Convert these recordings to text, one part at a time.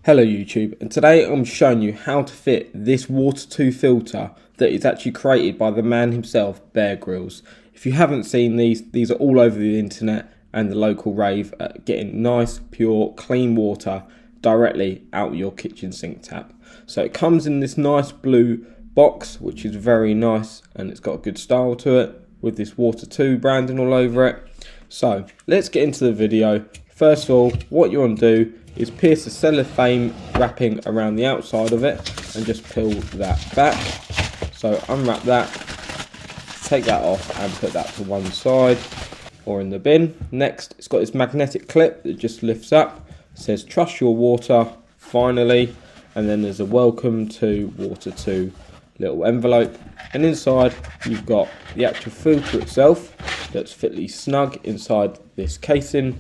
Hello YouTube, and today I'm showing you how to fit this Water2 filter that is actually created by the man himself, Bear Grylls. If you haven't seen these are all over the internet and the local rave at getting nice, pure, clean water directly out of your kitchen sink tap. So it comes in this nice blue box, which is very nice, and it's got a good style to it with this Water2 branding all over it. So let's get into the video. First of all, what you want to do is pierce the cellophane wrapping around the outside of it and just peel that back. So unwrap that, take that off and put that to one side or in the bin. Next, it's got this magnetic clip that just lifts up. It says trust your water, finally, and then there's a welcome to Water2 little envelope, and inside you've got the actual filter itself that's fitly snug inside this casing.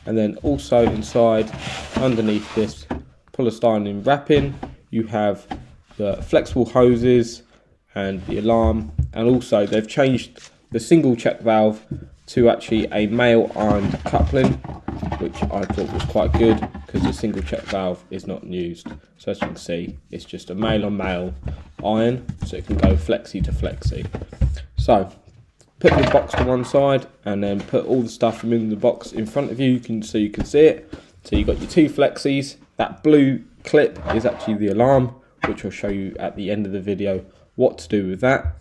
And then also inside, underneath this polystyrene wrapping, you have the flexible hoses and the alarm. And also they've changed the single check valve to actually a male ironed coupling, which I thought was quite good because the single check valve is not used. So as you can see, it's just a male on male iron, so it can go flexi to flexi. So put the box to one side and then put all the stuff in the box in front of you, so you can see it. So you've got your two flexis. That blue clip is actually the alarm, which I'll show you at the end of the video what to do with that.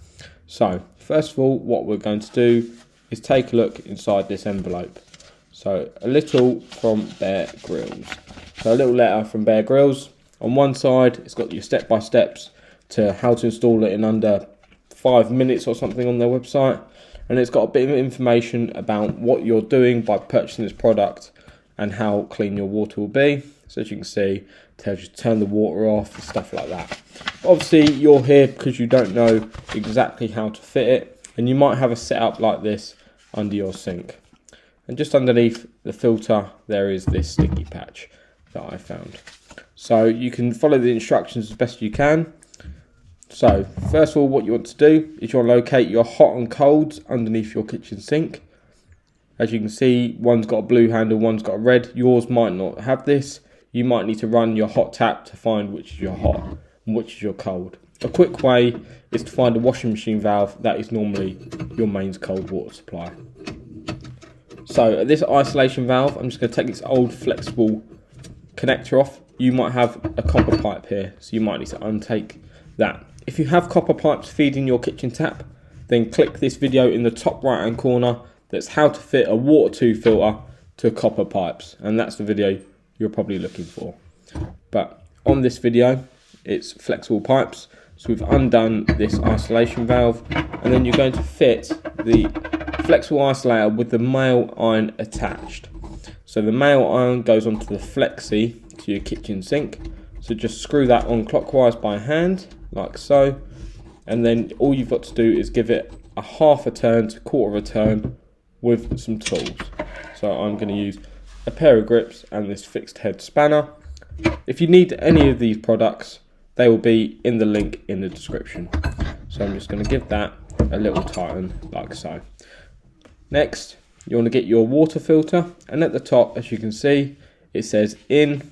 So first of all, what we're going to do is take a look inside this envelope. So a little from Bear Grylls. So a little letter from Bear Grylls. On one side, it's got your step-by-steps to how to install it in under 5 minutes or something on their website. And it's got a bit of information about what you're doing by purchasing this product and how clean your water will be. So as you can see, it tells you to turn the water off and stuff like that. Obviously, you're here because you don't know exactly how to fit it, and you might have a setup like this under your sink. And just underneath the filter, there is this sticky patch that I found. So you can follow the instructions as best you can. So first of all, what you want to do is you want to locate your hot and colds underneath your kitchen sink. As you can see, one's got a blue handle, one's got a red. Yours might not have this. You might need to run your hot tap to find which is your hot and which is your cold. A quick way is to find a washing machine valve that is normally your mains cold water supply. So at this isolation valve, I'm just going to take this old flexible connector off. You might have a copper pipe here, so you might need to untake that. If you have copper pipes feeding your kitchen tap, then click this video in the top right hand corner. That's how to fit a Water2 filter to copper pipes, and that's the video you're probably looking for. But on this video, it's flexible pipes. So we've undone this isolation valve, and then you're going to fit the flexible isolator with the male iron attached. So the male iron goes onto the flexi to your kitchen sink. So just screw that on clockwise by hand, like so. And then all you've got to do is give it a half a turn to quarter of a turn with some tools. So I'm going to use a pair of grips and this fixed head spanner. If you need any of these products, they will be in the link in the description. So I'm just going to give that a little tighten, like so. Next, you want to get your water filter, and at the top, as you can see, it says in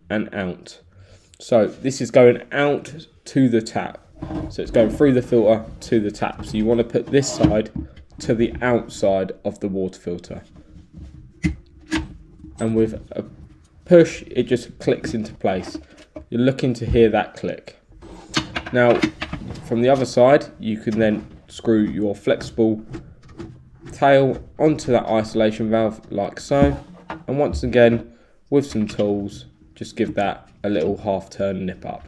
and out. So this is going out to the tap. So it's going through the filter to the tap. So you want to put this side to the outside of the water filter. And with a push, it just clicks into place. You're looking to hear that click. Now, from the other side, you can then screw your flexible tail onto that isolation valve like so. And once again, with some tools, just give that a little half turn nip up.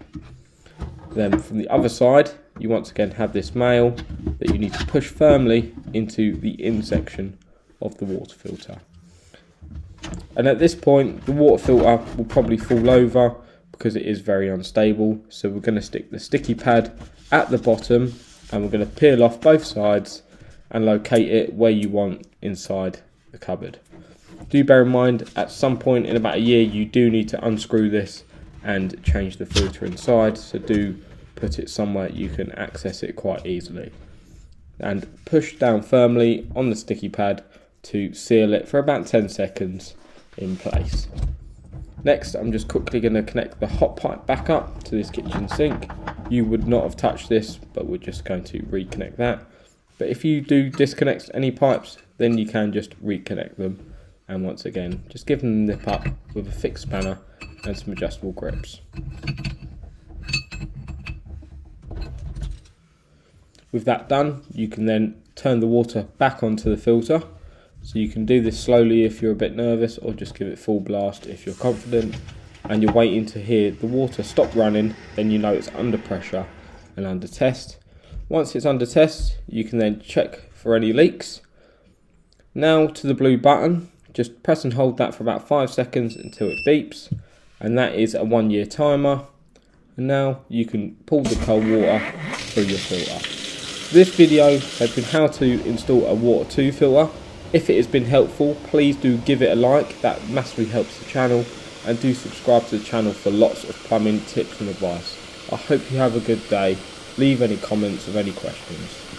Then from the other side, you once again have this male that you need to push firmly into the in section of the water filter. And at this point, the water filter will probably fall over because it is very unstable. So we're going to stick the sticky pad at the bottom, and we're going to peel off both sides and locate it where you want inside the cupboard. Do bear in mind, at some point in about a year, you do need to unscrew this and change the filter inside, so do put it somewhere you can access it quite easily. And push down firmly on the sticky pad to seal it for about 10 seconds in place. Next, I'm just quickly going to connect the hot pipe back up to this kitchen sink. You would not have touched this, but we're just going to reconnect that. But if you do disconnect any pipes, then you can just reconnect them. And once again, just give them a nip up with a fixed spanner and some adjustable grips. With that done, you can then turn the water back onto the filter. So you can do this slowly if you're a bit nervous, or just give it full blast if you're confident. And you're waiting to hear the water stop running, then you know it's under pressure and under test. Once it's under test, you can then check for any leaks. Now to the blue button, just press and hold that for about 5 seconds until it beeps. And that is a 1 year timer. And now you can pull the cold water through your filter. This video has been how to install a Water2 filter. If it has been helpful, please do give it a like, that massively helps the channel, and do subscribe to the channel for lots of plumbing tips and advice. I hope you have a good day. Leave any comments of any questions.